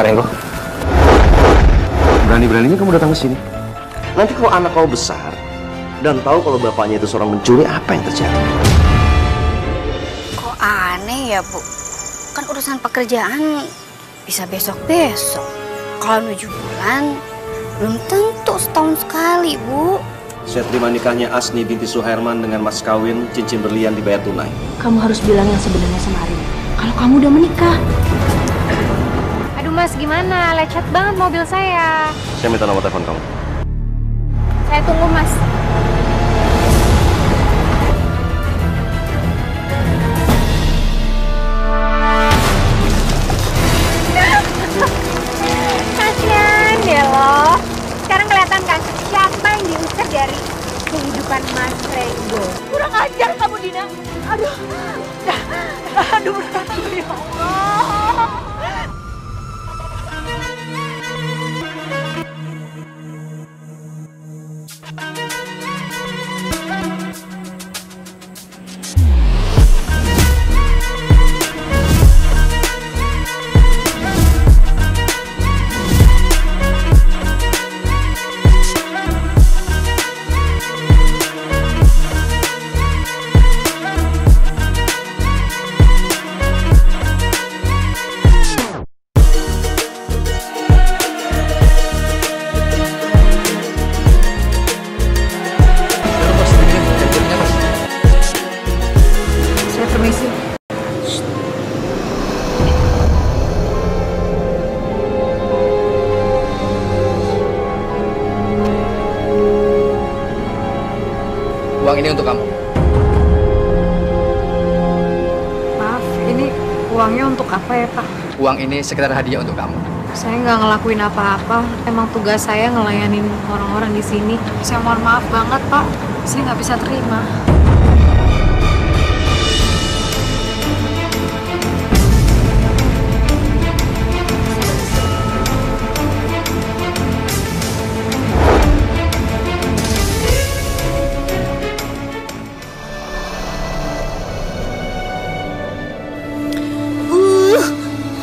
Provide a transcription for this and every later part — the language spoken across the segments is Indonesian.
Pak Renggo, berani-beraninya kamu datang ke sini. Nanti kalau anak kau besar dan tahu kalau bapaknya itu seorang mencuri, apa yang terjadi? Kok aneh ya, Bu? Kan urusan pekerjaan bisa besok-besok. Kalau 7 bulan, belum tentu setahun sekali, Bu. Saya terima nikahnya Asni binti Suherman dengan mas kawin cincin berlian dibayar tunai. Kamu harus bilang yang sebenarnya sama Arin. Kalau kamu udah menikah. Aduh Mas, gimana? Lecet banget mobil saya. Saya minta nomor telepon kamu. Saya tunggu Mas. Kasian deh lo. Sekarang kelihatan kan siapa yang diusir dari kehidupan Mas Renggo. Kurang ajar kamu, Dina. Aduh. Aduh, ya Allah. Uang ini untuk kamu. Maaf, ini uangnya untuk apa ya Pak? Uang ini sekedar hadiah untuk kamu. Saya nggak ngelakuin apa-apa. Emang tugas saya ngelayanin orang-orang di sini. Saya mohon maaf banget Pak. Saya nggak bisa terima.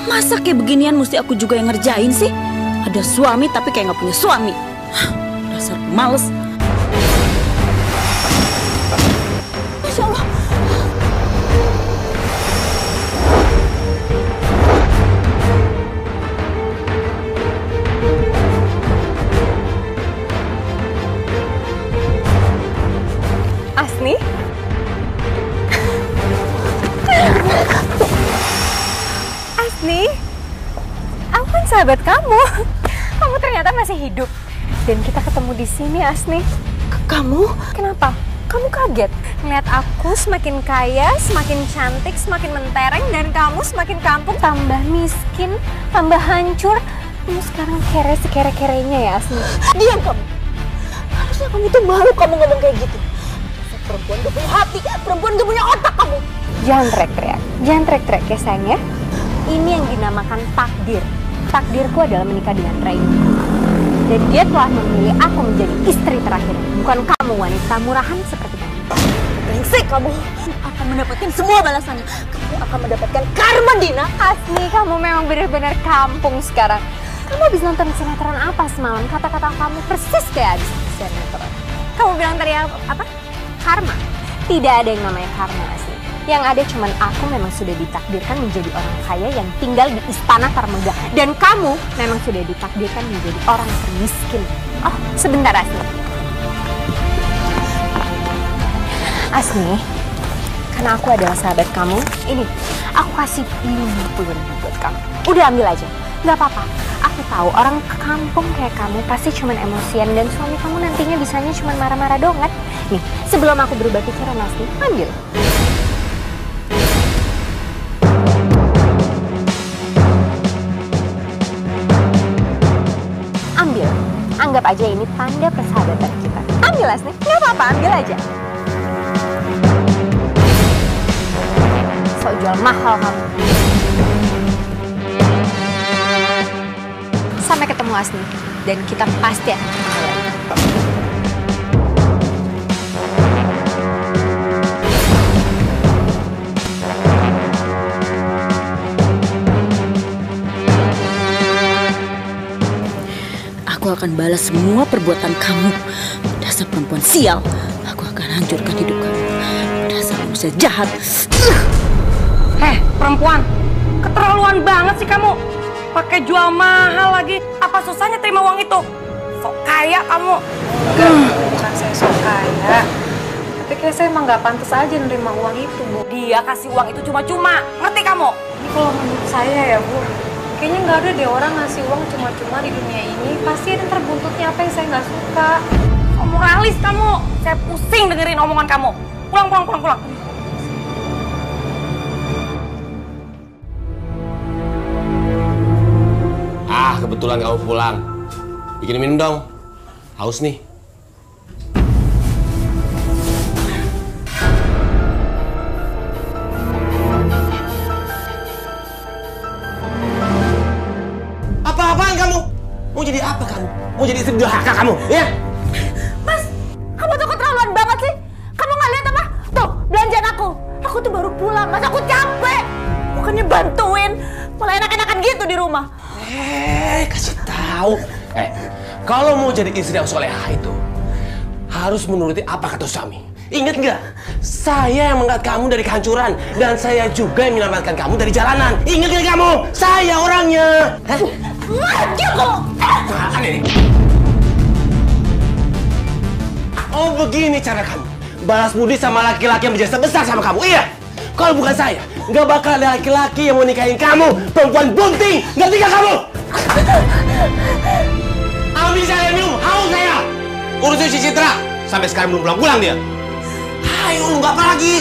Masa kayak beginian mesti aku juga yang ngerjain sih? Ada suami tapi kayak nggak punya suami. Dasar males. Masya Allah. Asni? Asni? Aku kan sahabat kamu. Kamu ternyata masih hidup. Dan kita ketemu di sini, Asni. Kamu? Kenapa? Kamu kaget ngeliat aku semakin kaya, semakin cantik, semakin mentereng, dan kamu semakin kampung, tambah miskin, tambah hancur. Kamu sekarang kere sekere-kerenya ya, Asni. Diam kamu. Harusnya kamu tuh malu kamu ngomong kayak gitu. Perempuan gak punya hati, perempuan gak punya otak kamu. Jangan teriak-teriak. Jangan teriak-teriak ya sayang ya. Ini yang dinamakan takdir. Takdirku adalah menikah dengan Renggo. Dan dia telah memilih aku menjadi istri terakhir. Bukan kamu wanita murahan seperti kamu. Brengsek kamu. Akan mendapatkan semua balasannya. Kamu akan mendapatkan karma, Dina. Asni, kamu memang benar-benar kampung sekarang. Kamu habis nonton sinetron apa semalam? Kata-kata kamu persis kayak habis sinetron. Kamu bilang tadi apa? Karma. Tidak ada yang namanya karma, Asni. Yang ada cuman aku memang sudah ditakdirkan menjadi orang kaya yang tinggal di istana termegah. Dan kamu memang sudah ditakdirkan menjadi orang termiskin. Oh, sebentar Asni. Asni, karena aku adalah sahabat kamu, ini, aku kasih 50.000 buat kamu. Udah ambil aja, nggak apa-apa. Aku tahu orang ke kampung kayak kamu pasti cuman emosian dan suami kamu nantinya bisanya cuman marah-marah doang kan? Nih, sebelum aku berubah pikiran Asni, ambil. Ambil, anggap aja ini tanda persahabatan kita. Ambil Asni, nggak apa-apa, ambil aja. Sok jual mahal kamu. Sampai ketemu Asni, dan kita pasti akan ketemu lagi. akan balas semua perbuatan kamu. Dasar perempuan sial. Aku akan hancurkan hidup kamu. Dasar manusia jahat. Perempuan, keterlaluan banget sih kamu. Pakai jual mahal lagi. Apa susahnya terima uang itu? Sok kaya kamu. Bukan saya sok kaya. Tapi kayak saya emang nggak pantas aja nerima uang itu, Bu. Dia kasih uang itu cuma-cuma. Ngerti kamu? Ini kalau menurut saya ya, Bu, kayaknya nggak ada deh orang ngasih uang cuma-cuma di dunia ini. Pasti ada terbuntutnya apa yang saya nggak suka. Moralis kamu. Saya pusing dengerin omongan kamu. Pulang. Kebetulan kamu pulang. Bikin minum dong. Haus nih. Apa-apaan kamu? Mau jadi apa kamu? Mau jadi istri durhaka kamu, ya? Mas, kamu tuh keterlaluan banget sih. Kamu nggak lihat apa? Tuh, belanjaan aku. Aku tuh baru pulang, Mas. Aku capek. Bukannya bantuin, malah enak-enakan gitu di rumah. Kasih tahu. Kalau mau jadi istri yang solehah itu harus menuruti apa kata suami. Ingat nggak? Saya yang mengangkat kamu dari kehancuran dan saya juga yang menyelamatkan kamu dari jalanan. Ingat nggak kamu? Saya orangnya. Mati kok. Apaan ini? Oh begini cara kamu balas budi sama laki-laki yang berjasa besar sama kamu. Iya. Kalau bukan saya, nggak bakal ada laki-laki yang mau nikahin kamu. Perempuan bunting, ngerti nggak kamu? Ambil saya minum, haus saya. Urusin si Citra, sampai sekarang belum pulang-pulang dia. Ayo, nggak apa lagi.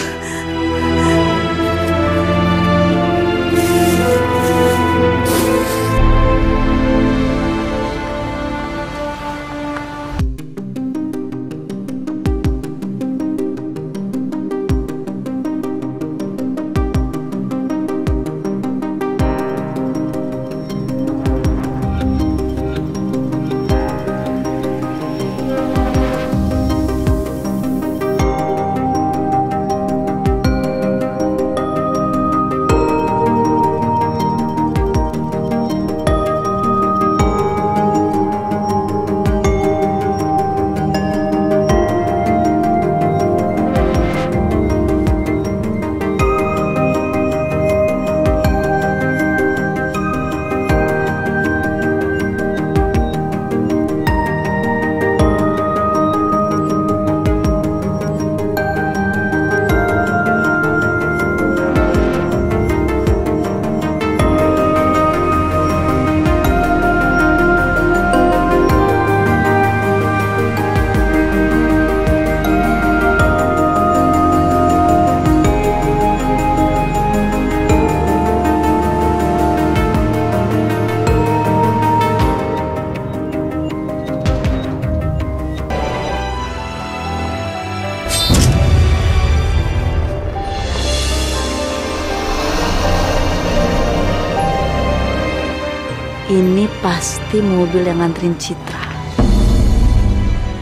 Ini pasti mobil yang nganterin Citra.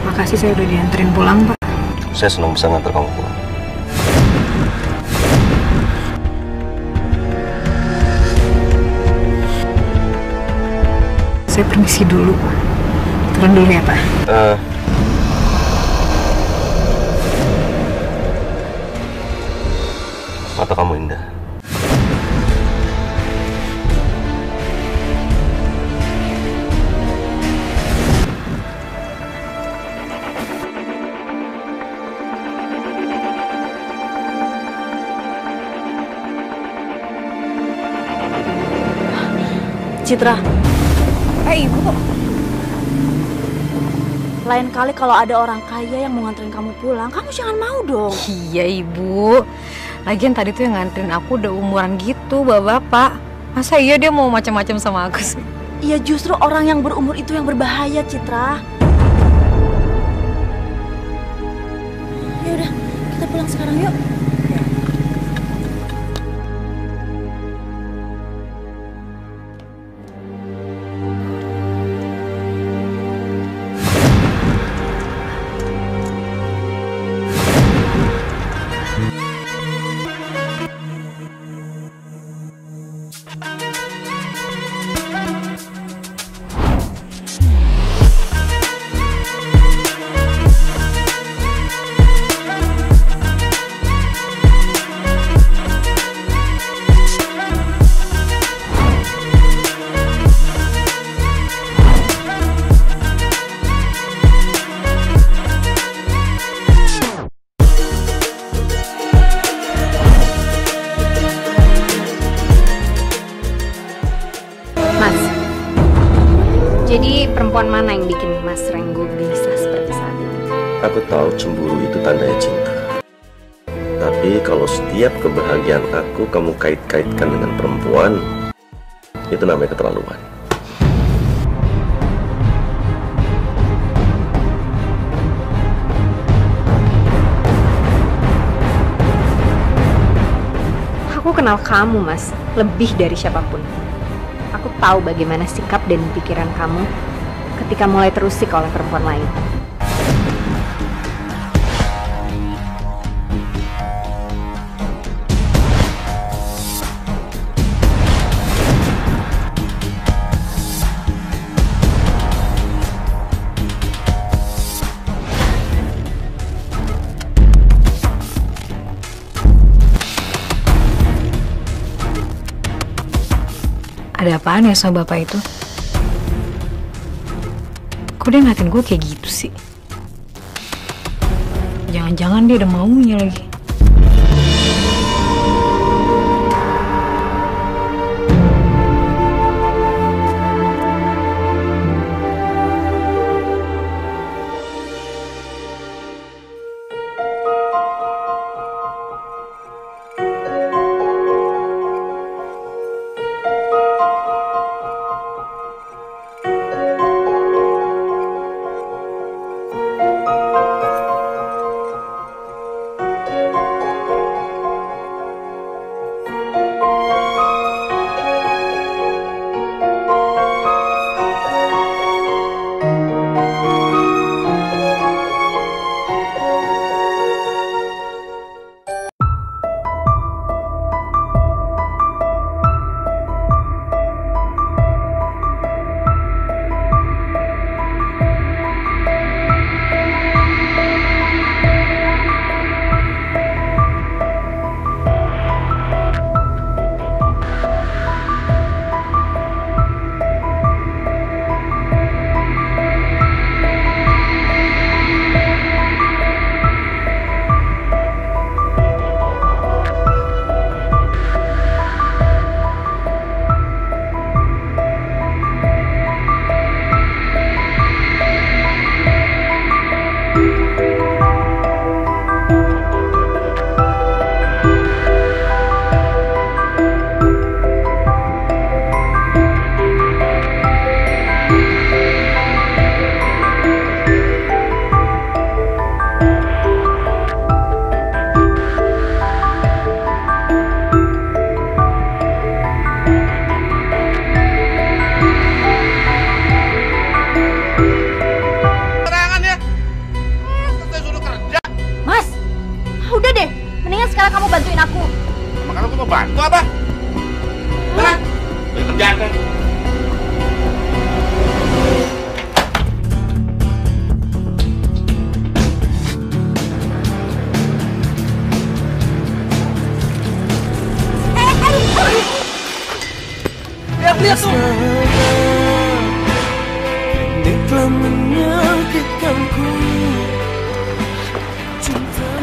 Makasih saya udah dianterin pulang, Pak. Saya senang bisa ngantar kamu pulang. Saya permisi dulu. Turun dulu ya, Pak. Mata kamu indah. Citra, Ibu. lain kali kalau ada orang kaya yang mau nganterin kamu pulang, kamu jangan mau dong. Iya, Ibu. Lagian tadi tuh yang nganterin aku udah umuran gitu, bapak-bapak. Masa iya dia mau macam-macam sama aku sih? Iya, justru orang yang berumur itu yang berbahaya, Citra. Ya udah, kita pulang sekarang yuk. Perempuan mana yang bikin Mas Renggo bisa seperti saat ini? Aku tahu cemburu itu tandanya cinta. Tapi kalau setiap kebahagiaan aku kamu kait-kaitkan dengan perempuan, itu namanya keterlaluan. Aku kenal kamu, Mas, lebih dari siapapun. Aku tahu bagaimana sikap dan pikiran kamu ketika mulai terusik oleh perempuan lain. Ada apaan ya sama bapak itu? Kok dia ngeliatin gue kayak gitu sih? Jangan-jangan dia ada maunya lagi. kamu bantuin aku. Makanya aku mau bantu apa? Mana? Udah kerjaan kan? Lihat tuh.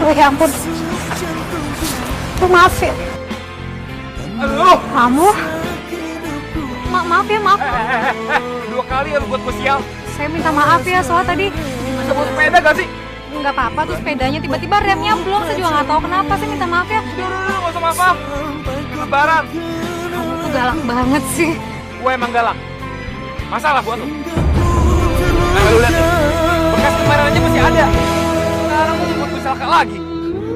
Oh ya ampun. Maaf ya. Aduh. Kamu? Maaf ya, maaf. Dua kali ya lu buat gue sial. Saya minta maaf ya, soalnya tadi Bisa bawa sepeda gak sih? nggak apa-apa tuh sepedanya tiba-tiba remnya belum. Saya juga nggak tahu kenapa. Saya minta maaf ya. Udah, gak usah maaf. Lebaran. Kamu tuh galak banget sih. Gue emang galak. Masalah buat lu. Nah, lu lihat nih. Bekas kemarin aja masih ada. Sekarang lu buat gue celaka lagi.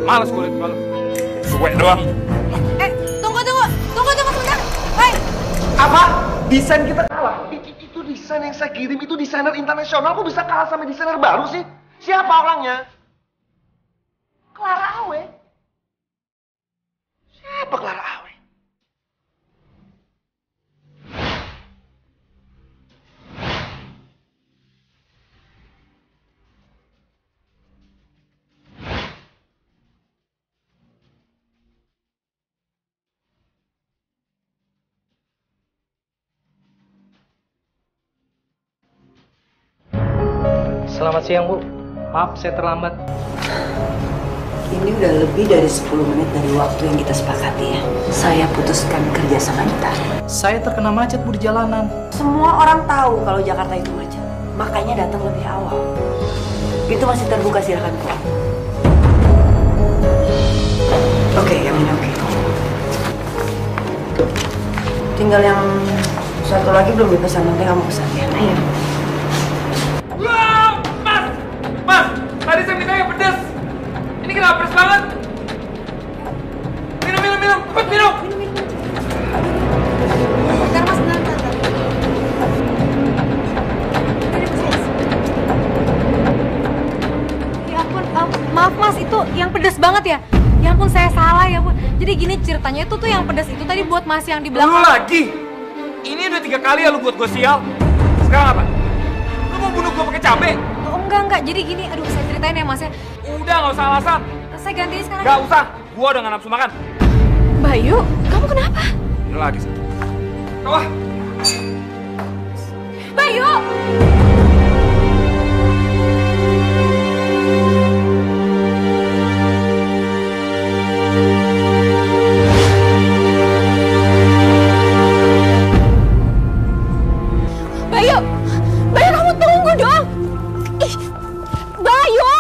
Males gue liat muka lu. Gue doang. Tunggu sebentar. Hei. Apa? Desain kita kalah? Itu desain yang saya kirim, itu desainer internasional. Kok bisa kalah sama desainer baru sih? Siapa orangnya? Clara Awe. Siapa Clara Awe? Selamat siang, Bu. Maaf, saya terlambat. Ini udah lebih dari 10 menit dari waktu yang kita sepakati ya. Saya putuskan kerja sama kita. Saya terkena macet, Bu, di jalanan. Semua orang tahu kalau Jakarta itu macet. makanya datang lebih awal. Itu masih terbuka, silakan kok. Oke, yang ini oke. Tinggal yang satu lagi belum dipesan, nanti kamu pesan ya. Ayo. Wah, Mas, tadi saya minta yang pedas. Ini kenapa pedas banget? Minum, cepet minum. Bentar Mas, bentar. Ya ampun, maaf Mas, itu yang pedas banget ya? Ya ampun, saya salah ya ampun. Jadi gini ceritanya itu tuh yang pedas itu tadi buat Mas yang di belakang. Lu lagi? Ini udah 3 kali ya lu buat gue sial. Sekarang apa? Lu mau bunuh gue pakai cabe? Oh, enggak. Jadi gini, aduh saya ceritain ya Mas ya. Udah, nggak usah alasan. Saya gantiin sekarang. Nggak usah, gua udah nggak nafsu makan. Bayu, kamu kenapa? Ini lagi sih. Wah. Bayu! Bayu kamu tunggu dong. Ih, Bayu,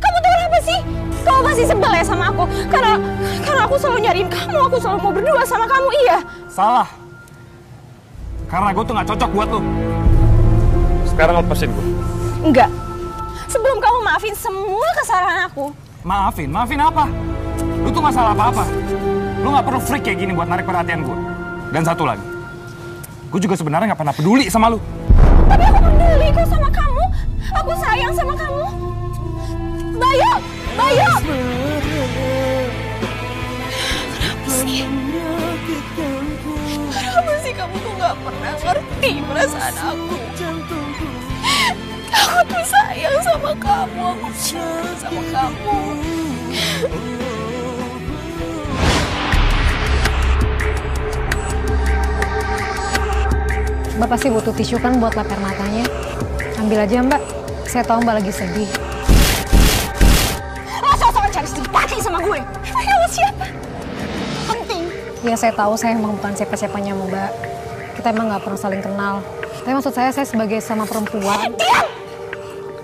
kamu tuh kenapa sih? Kamu masih sebel ya sama aku? Karena aku selalu nyariin kamu, aku selalu mau berdua sama kamu, iya? Salah. Karena gue tuh nggak cocok buat lu. Sekarang lepasin gue. Enggak. Sebelum kamu maafin semua kesalahan aku. Maafin apa? Lu tuh nggak salah apa-apa. Lu nggak perlu freak kayak gini buat narik perhatian gue. Dan satu lagi, gue juga sebenarnya nggak pernah peduli sama lu. Tapi aku peduli kok sama kamu. Aku sayang sama kamu. Bayu! Kenapa sih kamu tuh gak pernah ngerti perasaan aku? Aku tuh sayang sama kamu, aku cinta sama kamu. Mbak pasti butuh tisu kan buat lap air matanya. Ambil aja Mbak, saya tahu Mbak lagi sedih. Soal cari simpati sama gue. Emangnya lo siapa? Penting. Ya saya tahu saya emang bukan siapa-siapanya Mbak. Kita emang nggak pernah saling kenal. Tapi maksud saya sebagai sama perempuan. Diam!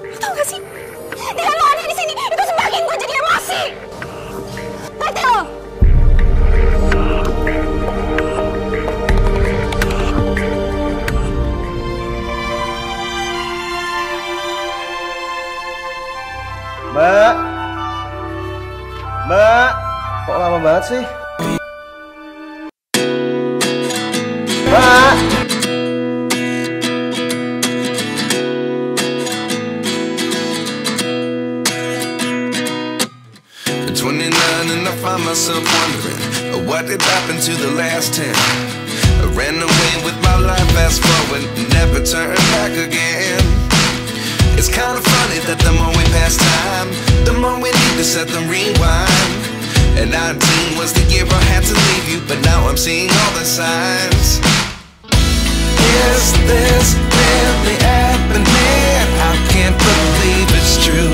Lo tau gak sih? Dengan lo ada di sini, itu semakin gue jadi emosi. Ngerti lo? Mbak, kok lama banget sih? Mbak! At 29 and I find myself wondering what did happen to the last 10. I ran away with my life, fast forward, never turn back again. It's kind of funny that the more we pass time, the more we need to set the rewind. And 19 was the year I had to leave you, but now I'm seeing all the signs. Is this really happening? I can't believe it's true.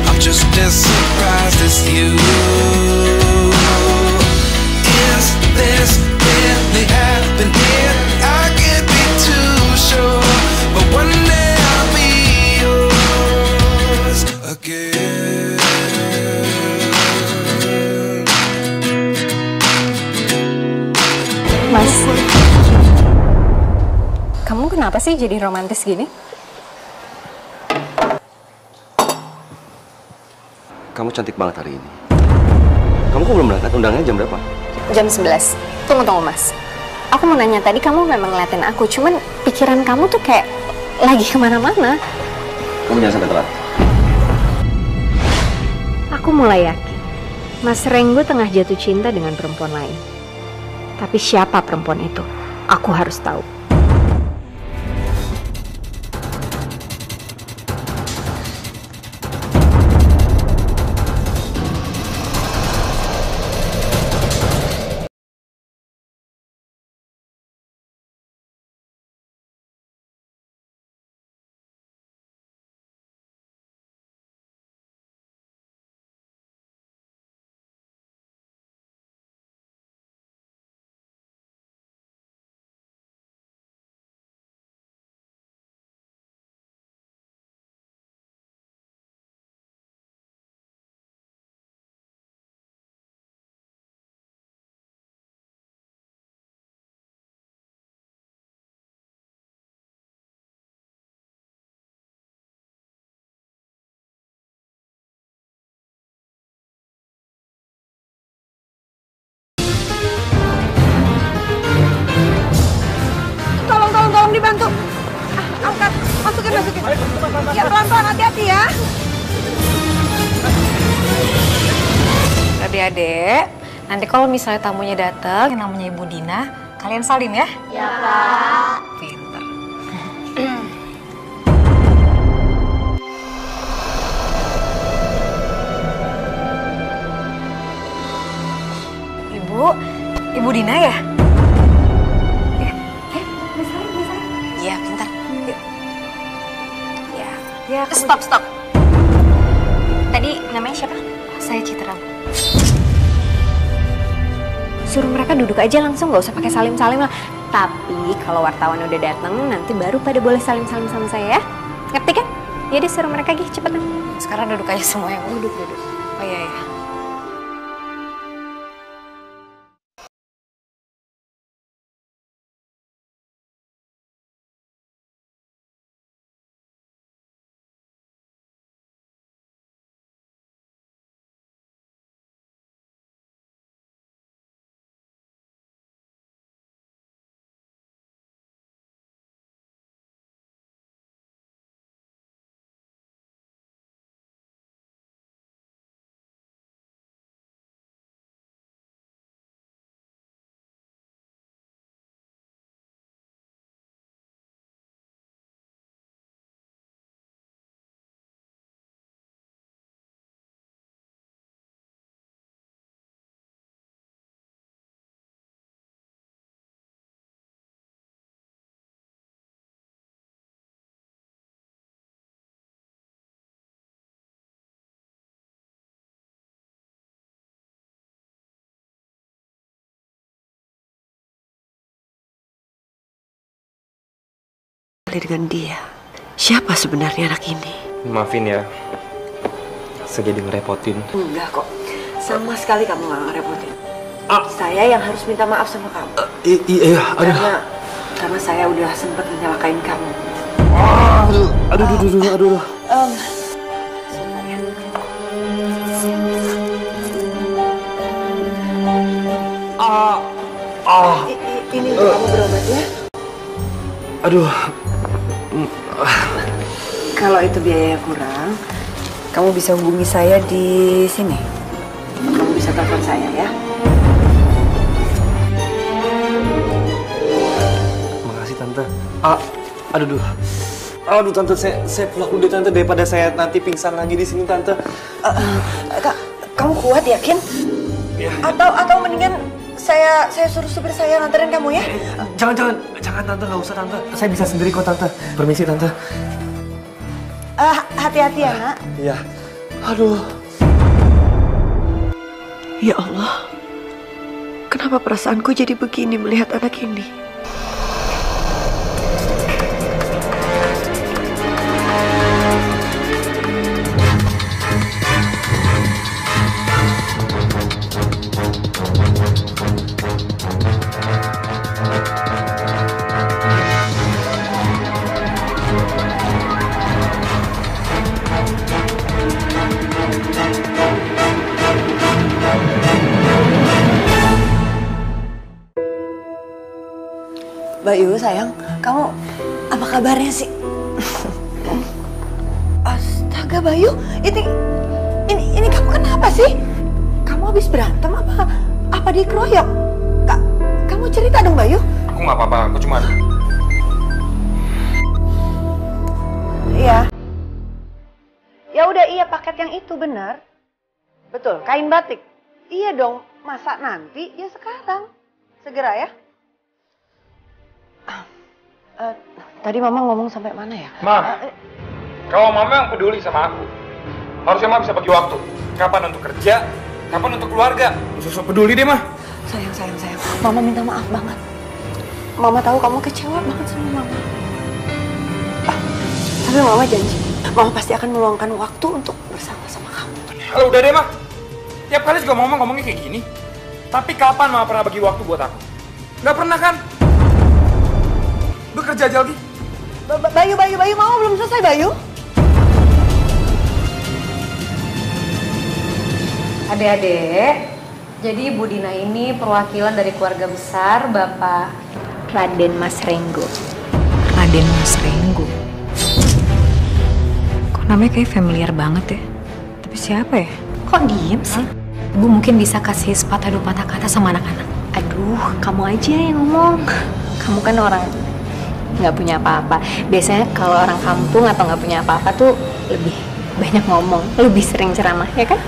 I'm just as surprised as you. Is this really happening? I can't be too sure, but one day I'll be yours again. Mas, kamu kenapa sih jadi romantis gini? Kamu cantik banget hari ini. Kamu kok belum berangkat? Undangnya jam berapa? Jam 11. Tunggu Mas. Aku mau nanya tadi kamu memang ngeliatin aku, cuman pikiran kamu tuh kayak lagi kemana-mana. Kamu jangan sampai telat. Aku mulai yakin Mas Renggo tengah jatuh cinta dengan perempuan lain. Tapi siapa perempuan itu? Aku harus tahu. Adik-adik, nanti kalau misalnya tamunya datang, yang namanya Ibu Dina, kalian salim ya? Ya, Kak. Pinter. Ibu Dina ya? Iya, pintar. Ya. Stop. Tadi namanya siapa? Saya Citra. Suruh mereka duduk aja langsung, nggak usah pakai salim-salim lah. Tapi kalau wartawan udah datang, nanti baru pada boleh salim-salim sama saya ya. Ngerti kan? Ya deh, suruh mereka gih, cepetan. Sekarang duduk aja semua ya. Duduk. Oh iya. Dengan dia, siapa sebenarnya anak ini? Maafin ya, saya jadi ngerepotin. Enggak kok, sama sekali kamu gak ngerepotin. Saya yang harus minta maaf sama kamu. Iya, karena saya udah sempat menyalahkain kamu. Aduh. Sebentar ya. Ini untuk kamu berobat ya. Aduh. Kalau itu biaya kurang, kamu bisa hubungi saya di sini. Kamu bisa telepon saya ya. Makasih tante. Aduh tante, saya pulang dulu tante daripada saya nanti pingsan lagi di sini tante. Kamu kuat yakin? Ya. Atau mendingan saya suruh supir saya nganterin kamu ya? Jangan tante, nggak usah tante. Saya bisa sendiri kok tante. Permisi tante. Hati-hati ya nak. Iya. Aduh. Ya Allah, kenapa perasaanku jadi begini melihat anak ini? Bayu sayang, kamu apa kabarnya sih? Astaga Bayu, ini kamu kenapa sih? Kamu habis berantem apa dikeroyok? Kamu cerita dong Bayu. Aku nggak apa-apa, aku cuma... Iya. Ya udah iya, paket yang itu benar. Betul, kain batik. Iya dong, masa nanti? Ya sekarang. Segera ya. Tadi Mama ngomong sampai mana ya? Ma, kalau Mama yang peduli sama aku, harusnya Mama bisa bagi waktu. Kapan untuk kerja, kapan untuk keluarga. Sosok peduli deh, Ma. Sayang. Mama minta maaf banget. Mama tahu kamu kecewa banget sama Mama. Tapi Mama janji, Mama pasti akan meluangkan waktu untuk bersama sama kamu. Halo, udah deh, Ma. Tiap kali juga Mama ngomongnya kayak gini. Tapi kapan Mama pernah bagi waktu buat aku? Nggak pernah kan? Udah kerja aja lagi. Bayu, Mama belum selesai, Bayu. Adik-adik, jadi Ibu Dina ini perwakilan dari keluarga besar Bapak Raden Mas Renggo. Raden Mas Renggo. Kok namanya kayak familiar banget ya? Tapi siapa ya? Kok diem sih? Ibu mungkin bisa kasih sepatah dua patah kata sama anak-anak. Aduh, kamu aja yang ngomong. Kamu kan orang nggak punya apa-apa. Biasanya kalau orang kampung atau nggak punya apa-apa tuh lebih banyak ngomong, lebih sering ceramah, ya kan?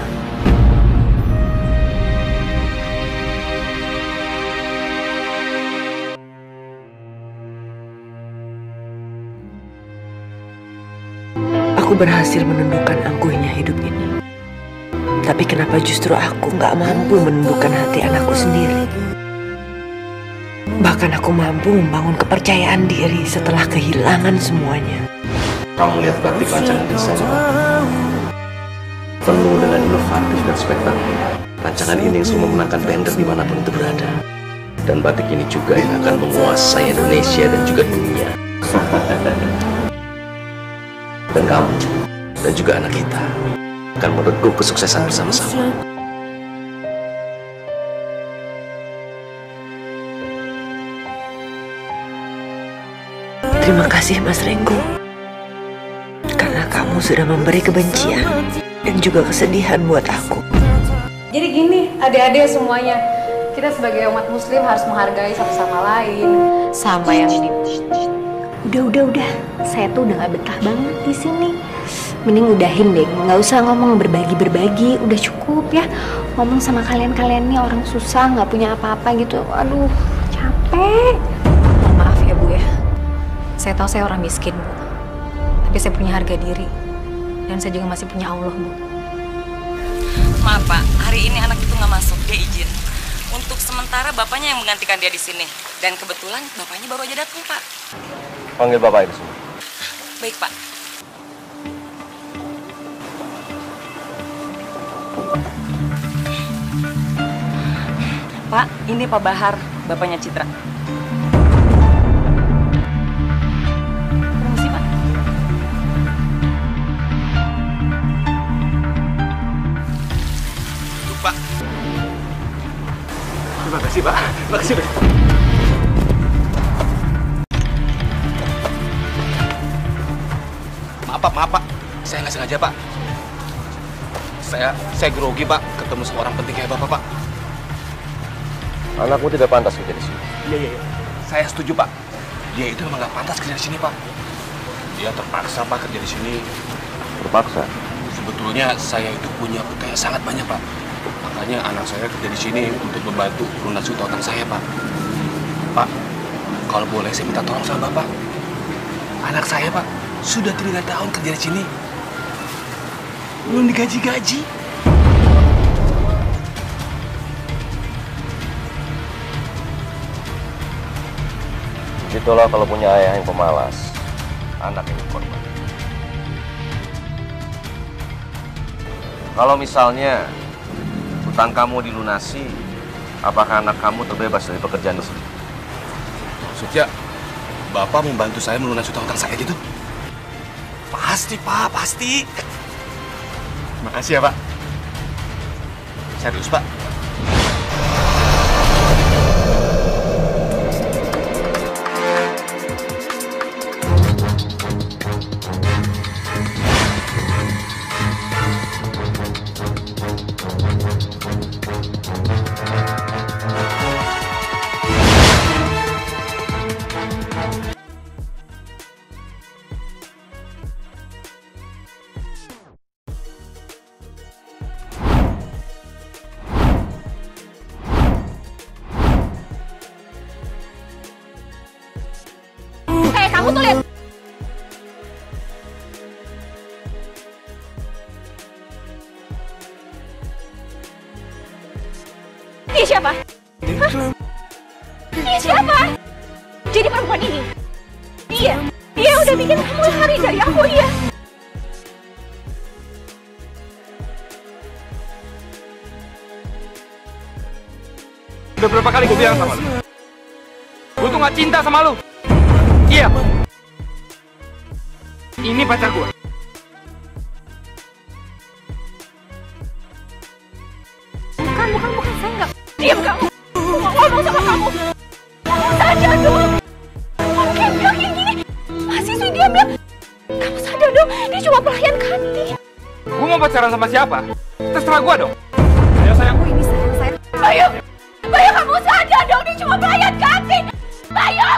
Aku berhasil menundukkan angkuhnya hidup ini. Tapi kenapa justru aku nggak mampu menundukkan hati anakku sendiri? Bahkan aku mampu membangun kepercayaan diri setelah kehilangan semuanya. Kamu lihat batik rancangan desain penuh dengan inovatif dan spektakuler. Rancangan ini yang selalu memenangkan tender dimanapun itu berada. Dan batik ini juga yang akan menguasai Indonesia dan juga dunia. Dan kamu dan juga anak kita akan mereguk kesuksesan bersama-sama. Terima kasih Mas Renggo, karena kamu sudah memberi kebencian dan juga kesedihan buat aku. Jadi gini, adik-adik semuanya, kita sebagai umat muslim harus menghargai satu sama lain. Sama yang ini. Udah. Saya tuh udah gak betah banget di sini. Mending udahin deh, nggak usah ngomong berbagi, udah cukup ya. Ngomong sama kalian nih orang susah, nggak punya apa-apa gitu. Aduh, capek. Maaf ya Bu ya, saya tahu saya orang miskin Bu, tapi saya punya harga diri dan saya juga masih punya Allah Bu. Maaf Pak, hari ini anak itu nggak masuk, dia izin. Untuk sementara bapaknya yang menggantikan dia di sini. Dan kebetulan bapaknya baru aja datang Pak. Panggil bapak ini semua. Baik Pak. Pak, ini Pak Bahar, bapaknya Citra. Permisi Pak. Pak. Terima kasih Pak. Terima kasih Pak. Maaf Pak. Saya nggak sengaja Pak. Saya grogi Pak, ketemu seorang penting kayak Bapak Pak. Anakmu tidak pantas kerja di sini. Iya. Saya setuju Pak. Dia itu memang nggak pantas kerja di sini Pak. Dia terpaksa Pak kerja di sini. Terpaksa? Sebetulnya saya itu punya utang yang sangat banyak Pak. Makanya anak saya kerja di sini untuk membantu lunasi utang saya Pak. Pak, kalau boleh saya minta tolong sama Bapak. Anak saya Pak sudah 3 tahun kerja di sini. Belum digaji-gaji. Itulah kalau punya ayah yang pemalas, anak ini korban. Kalau misalnya utang kamu dilunasi, apakah anak kamu terbebas dari pekerjaan itu? Maksudnya, Bapak membantu saya melunasi utang saya gitu? Pasti Pak, pasti. Makasih ya Pak. Serius Pak. Kamu tuh lihat. Ini siapa? Hah? Ini siapa? Jadi perempuan ini. Dia udah bikin kamu lari dari aku, iya. Udah berapa kali gue bilang sama lu? Gue tuh gak cinta sama lu. Iya. Ini pacar gue. Bukan. Saya nggak. Diam kamu. Mau ngomong sama kamu. Ngomong saja dong. Kamu kayak bilang kayak gini. Masih sih dia bilang. Kamu sadar dong. Dia cuma pelayan kantin. Gue mau pacaran sama siapa? Terserah gue dong. Ya sayang. Ini sayang. Bayu! Bayu kamu sadar dong, dia cuma pelayan kantin! Bayu!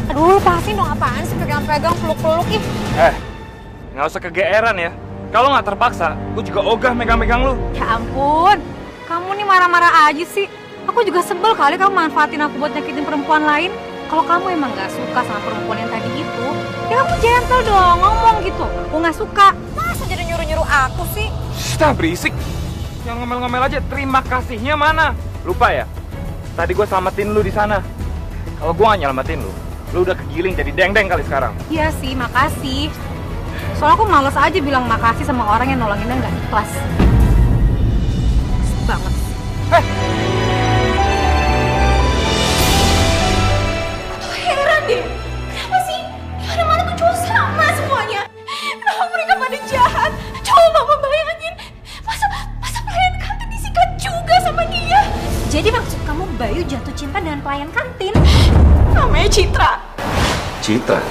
Aduh, lepasin dong, apaan sih pegang-pegang, peluk-peluk ih. Nggak usah kegeeran ya. Kalau nggak terpaksa, gue juga ogah megang-megang lu. Ya ampun, kamu nih marah-marah aja sih. Aku juga sebel kali kamu manfaatin aku buat nyakitin perempuan lain. Kalau kamu emang nggak suka sama perempuan yang tadi itu, ya kamu gentle dong, ngomong gitu. Aku nggak suka. Masa jadi nyuruh-nyuruh aku sih? Stop berisik. Yang ngomel-ngomel aja, terima kasihnya mana? Lupa ya? Tadi gue selamatin lu di sana. Kalau gue nggak nyelamatin lu udah kegiling jadi deng-deng kali sekarang. Iya sih, makasih. Soalnya aku males aja bilang makasih sama orang yang nolonginnya nggak ikhlas. Banget. Aku heran deh. Kenapa sih? Mana-mana tuh cowok sama semuanya. Kenapa mereka pada jahat? Coba mama bayangin. Masa pelayan kantin disikat juga sama dia? Jadi maksud kamu Bayu jatuh cinta dengan pelayan kantin? Namanya Citra. Citra?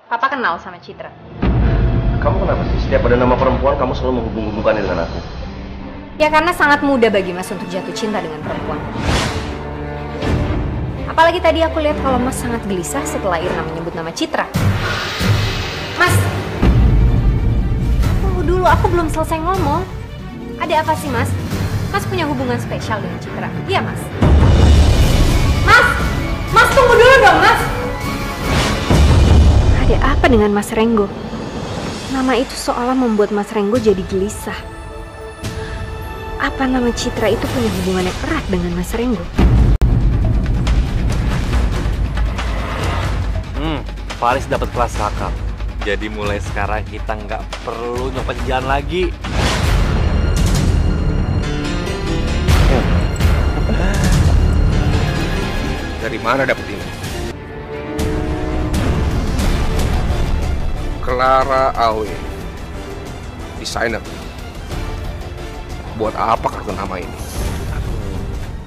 Papa kenal sama Citra. Kamu kenapa sih setiap ada nama perempuan kamu selalu menghubung-hubungkannya dengan aku? Ya karena sangat mudah bagi Mas untuk jatuh cinta dengan perempuan. Apalagi tadi aku lihat kalau Mas sangat gelisah setelah Irna menyebut nama Citra. Mas, tunggu dulu, aku belum selesai ngomong. Ada apa sih Mas? Mas punya hubungan spesial dengan Citra? Iya Mas? Mas tunggu dulu dong Mas! Ada apa dengan Mas Renggo? Nama itu seolah membuat Mas Renggo jadi gelisah. Apa nama Citra itu punya hubungan yang erat dengan Mas Renggo? Faris dapat kelas kakap. Jadi mulai sekarang kita nggak perlu nyopet jalan lagi. Dari mana dapet ini? Clara Awe, desainer. Buat apa kartu nama ini?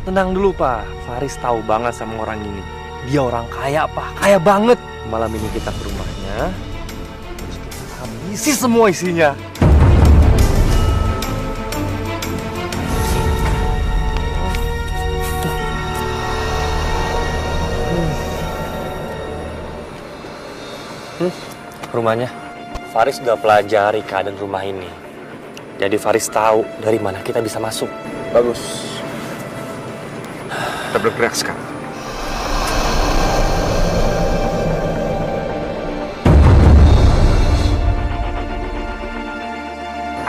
Tenang dulu Pak, Faris tahu banget sama orang ini. Dia orang kaya Pak, kaya banget. Malam ini kita ke rumahnya, terus kita habisi semua isinya. Rumahnya, Faris udah pelajari keadaan rumah ini. Jadi Faris tahu dari mana kita bisa masuk. Bagus. Kita bergerak sekarang.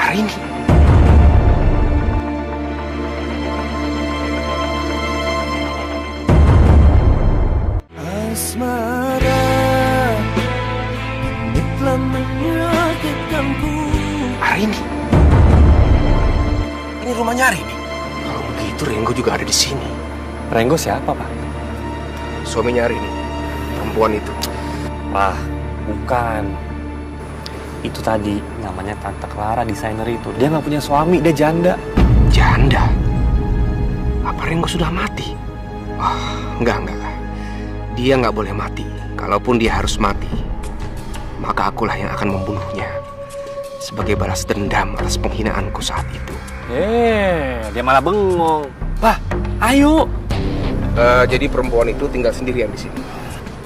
Hari ini. Asmara ini telah menyakitkanku. Hari ini. Ini rumahnya Arini. Kalau begitu Renggo juga ada di sini. Renggo siapa Pak? Suaminya Arini. Perempuan itu. Wah, bukan. Itu tadi namanya Tante Clara, desainer itu. Dia nggak punya suami, dia janda. Janda? Apa Renggo sudah mati? Enggak. Dia nggak boleh mati. Kalaupun dia harus mati, maka akulah yang akan membunuhnya. Sebagai balas dendam atas penghinaanku saat itu. Dia malah bengong. Pak, ayo. Jadi perempuan itu tinggal sendirian di sini.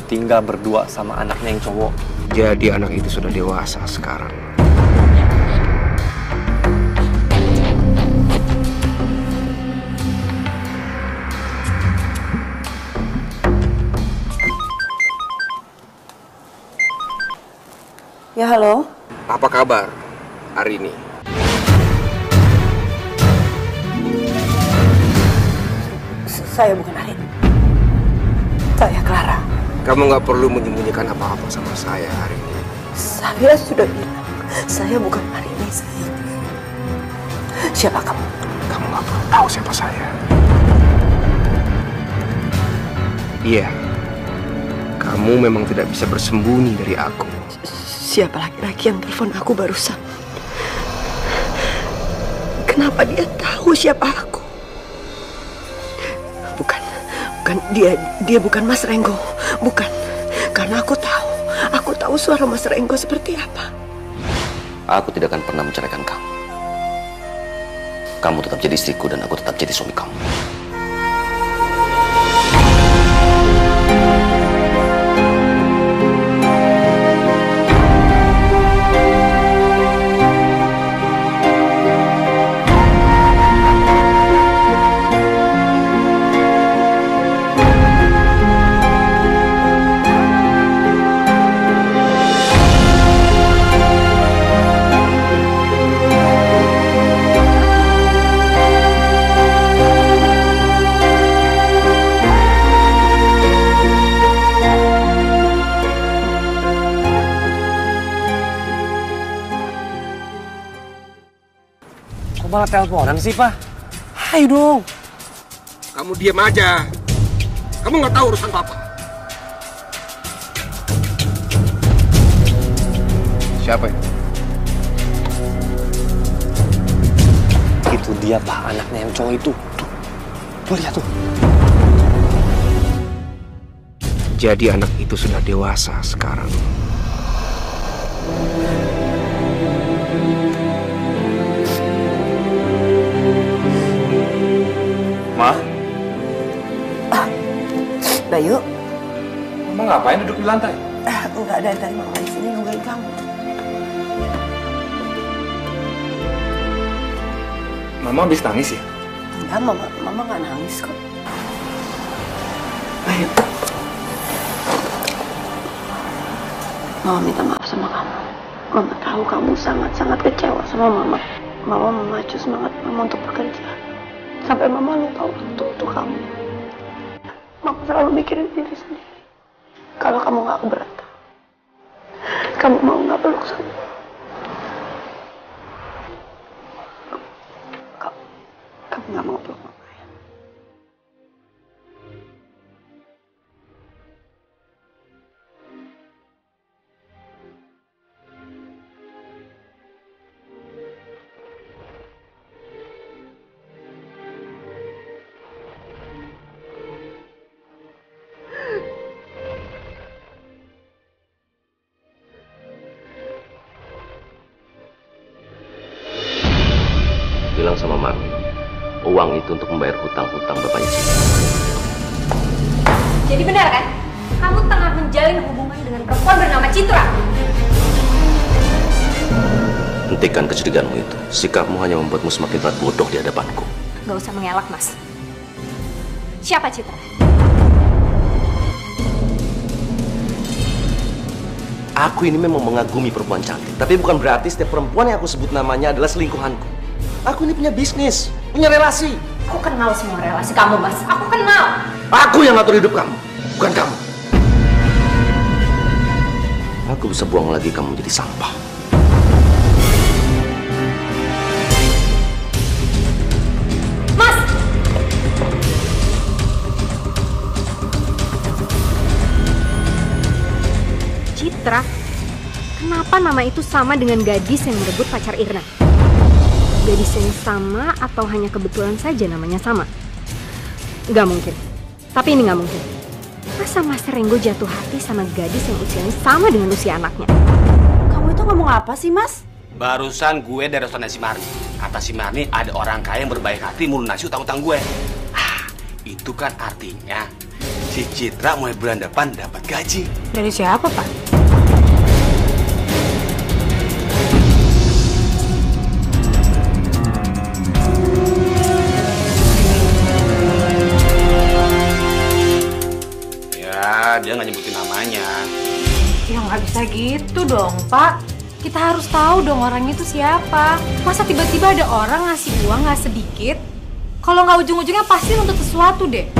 Tinggal berdua sama anaknya yang cowok. Jadi anak itu sudah dewasa sekarang. Ya halo. Apa kabar hari ini? Saya bukan Arini. Saya Clara. Kamu nggak perlu menyembunyikan apa-apa sama saya hari ini. Saya sudah bilang, Saya bukan Marini. Siapa kamu? Kamu nggak perlu tahu siapa saya. Iya, kamu memang tidak bisa bersembunyi dari aku. Siapa laki-laki yang telepon aku barusan? Kenapa dia tahu siapa aku? Bukan dia bukan Mas Renggo, bukan. Karena aku tahu suara Mas Renggo seperti apa. Aku tidak akan pernah menceraikan kamu. Kamu tetap jadi istriku dan aku tetap jadi suami kamu. Malah teleponan sih, Pak. Ayo dong. Kamu diam aja. Kamu nggak tahu urusan Papa. Siapa ya? Itu dia, Pak, anaknya yang cowok itu. Tuh lihat tuh. Jadi anak itu sudah dewasa sekarang. Ma? Bayu? Mama ngapain duduk di lantai? Enggak, dari Mama di sini nungguin kamu. Mama habis nangis ya? Enggak, Mama nggak nangis kok. Bayu, Mama minta maaf sama kamu. Mama tahu kamu sangat-sangat kecewa sama Mama. Mama memacu semangat Mama untuk bekerja. Sampai Mama lupa waktu untuk kamu. Mama selalu mikirin diri sendiri. Kalau kamu nggak keberatan, kamu mau nggak peluk saya? Kamu nggak mau peluk Mama ya? Bilang sama Marni, uang itu untuk membayar hutang-hutang bapaknya Citra. Jadi benar kan? Kamu tengah menjalin hubungan dengan perempuan bernama Citra. Hentikan kecurigaanmu itu. Sikapmu hanya membuatmu semakin terlihat bodoh di hadapanku. Gak usah mengelak, Mas. Siapa Citra? Aku ini memang mengagumi perempuan cantik, tapi bukan berarti setiap perempuan yang aku sebut namanya adalah selingkuhanku. Aku ini punya bisnis, punya relasi. Aku kenal semua relasi kamu, Mas. Aku kenal. Aku yang ngatur hidup kamu, bukan kamu. Aku bisa buang lagi kamu jadi sampah. Mas! Citra? Kenapa nama itu sama dengan gadis yang merebut pacar Irna? Gadis yang sama atau hanya kebetulan saja namanya sama? Nggak mungkin. Tapi ini nggak mungkin. Masa Mas Renggo jatuh hati sama gadis yang usianya sama dengan usia anaknya? Kamu itu ngomong apa sih, Mas? Barusan gue dari restoran si Marni. Kata si Marni ada orang kaya yang berbaik hati mau lunasi utang-utang gue. Itu kan artinya si Citra mulai bulan depan dapat gaji. Dari siapa, Pak? Dia nggak nyebutin namanya. Ya nggak bisa gitu dong, Pak. Kita harus tahu dong orangnya itu siapa. Masa tiba-tiba ada orang ngasih uang nggak sedikit? Kalau nggak ujung-ujungnya pasti nuntut sesuatu deh.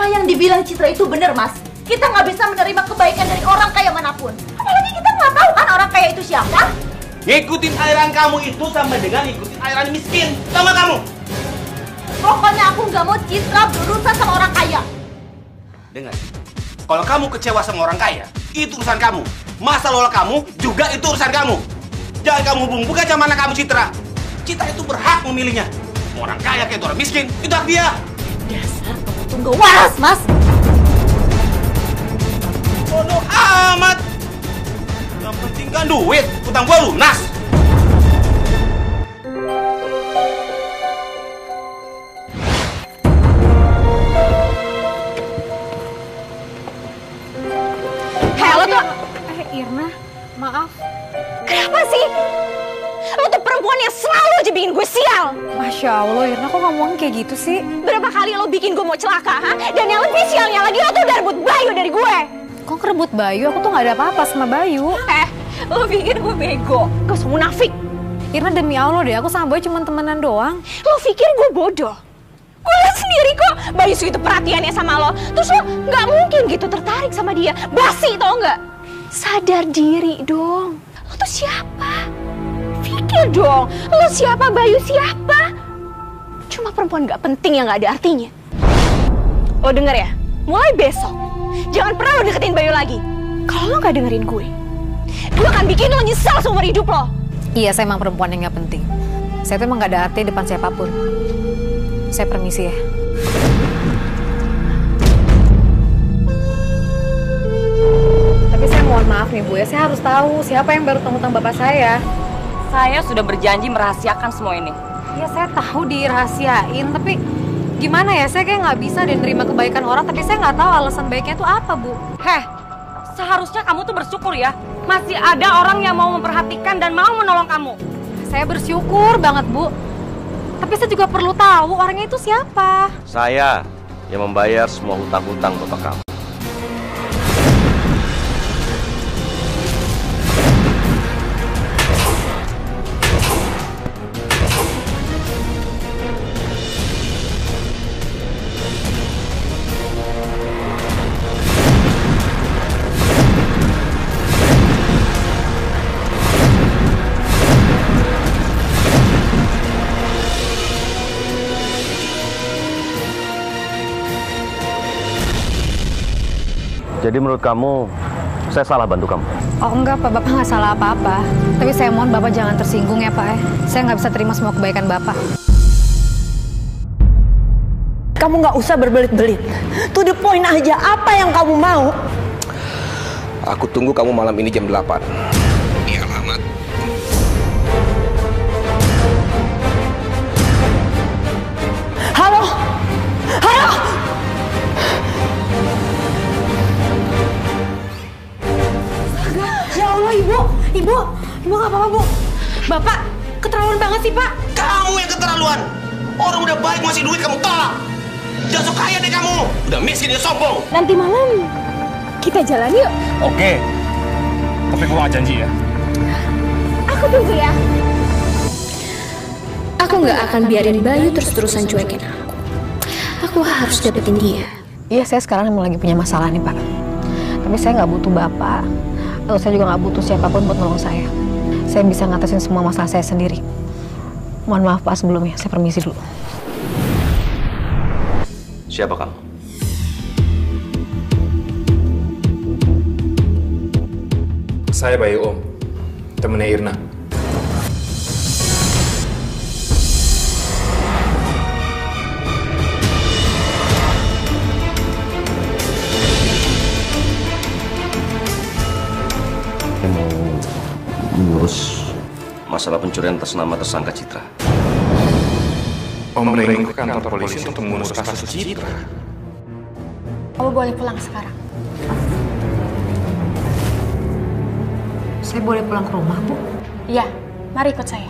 Apa yang dibilang Citra itu benar, Mas. Kita nggak bisa menerima kebaikan dari orang kaya manapun. Apalagi kita nggak tahu kan orang kaya itu siapa. Ngikutin aliran kamu itu sama dengan ngikutin aliran miskin. Sama kamu. Pokoknya aku nggak mau Citra berurusan sama orang kaya. Dengar, kalau kamu kecewa sama orang kaya, itu urusan kamu. Masalah kamu juga itu urusan kamu. Jangan kamu hubung-hubungkan sama anak kamu Citra. Citra itu berhak memilihnya. Orang kaya kayak orang miskin, itu hak dia. Dasar kamu tuh nggak waras, Mas. Bodoh amat. Yang penting kan duit, utang gua lunas. Halo tuh. Irna, maaf. Kenapa sih? Lo tuh perempuan yang selalu aja bikin gue sial. Masya Allah, Irna kok ngomong kayak gitu sih? Berapa kali lo bikin gue mau celaka, ha? Dan yang lebih sialnya lagi, lo tuh udah rebut Bayu dari gue. Kok kerebut Bayu? Aku tuh gak ada apa-apa sama Bayu. Lo pikir gue bego? Gak usah munafik. Irna, demi Allah deh, aku sama Bayu cuma temenan doang. Lo pikir gue bodoh? Gue liat sendiri kok Bayu segitu perhatiannya sama lo. Terus lo gak mungkin gitu tertarik sama dia. Basi tau gak? Sadar diri dong. Lo tuh siapa? Pikir dong, lo siapa, Bayu siapa? Cuma perempuan gak penting yang gak ada artinya. Lo denger ya, mulai besok jangan pernah lo deketin Bayu lagi. Kalau lo gak dengerin gue akan bikin lo nyesal seumur hidup lo. Iya, saya emang perempuan yang gak penting. Saya tuh emang gak ada arti depan siapapun. Saya permisi ya. Tapi saya mohon maaf nih Bu ya, saya harus tahu siapa yang baru utang bapak saya. Saya sudah berjanji merahasiakan semua ini. Ya saya tahu dirahasiain, tapi gimana ya, saya kayak nggak bisa deh nerima kebaikan orang, tapi saya nggak tahu alasan baiknya itu apa, Bu. Heh, seharusnya kamu tuh bersyukur ya. Masih ada orang yang mau memperhatikan dan mau menolong kamu. Saya bersyukur banget, Bu. Tapi saya juga perlu tahu orangnya itu siapa. Saya yang membayar semua hutang-hutang bapak kamu. Jadi menurut kamu, saya salah bantu kamu? Oh enggak Pak, Bapak nggak salah apa-apa. Tapi saya mohon Bapak jangan tersinggung ya Pak ya. Saya nggak bisa terima semua kebaikan Bapak. Kamu nggak usah berbelit-belit. To the point aja, apa yang kamu mau? Aku tunggu kamu malam ini jam 8. Ini alamat. Halo? Halo? Ya Allah, Ibu nggak apa-apa, Bu. Bapak, keterlaluan banget sih, Pak. Kamu yang keterlaluan. Orang udah baik ngasih duit kamu tolak. Jangan sok kaya deh kamu. Udah miskin ya sombong. Nanti malam kita jalan yuk. Oke. Tapi gua nggak janji ya. Aku tunggu ya. Aku nggak akan biarin Bayu terus-terusan cuekin aku. Aku harus dapetin dia. Iya, saya sekarang emang lagi punya masalah nih Pak. Tapi saya nggak butuh Bapak. Atau saya juga nggak butuh siapapun buat nolong saya. Saya bisa ngatasin semua masalah saya sendiri. Mohon maaf Pak sebelumnya, saya permisi dulu. Siapa kamu? Saya Bayu Om, temennya Irna. Mengurus masalah pencurian atas nama tersangka Citra. Om Reng ke kantor polisi untuk mengurus kasus Citra. Kamu boleh pulang sekarang. Saya boleh pulang ke rumah, Bu? Iya, mari ikut saya.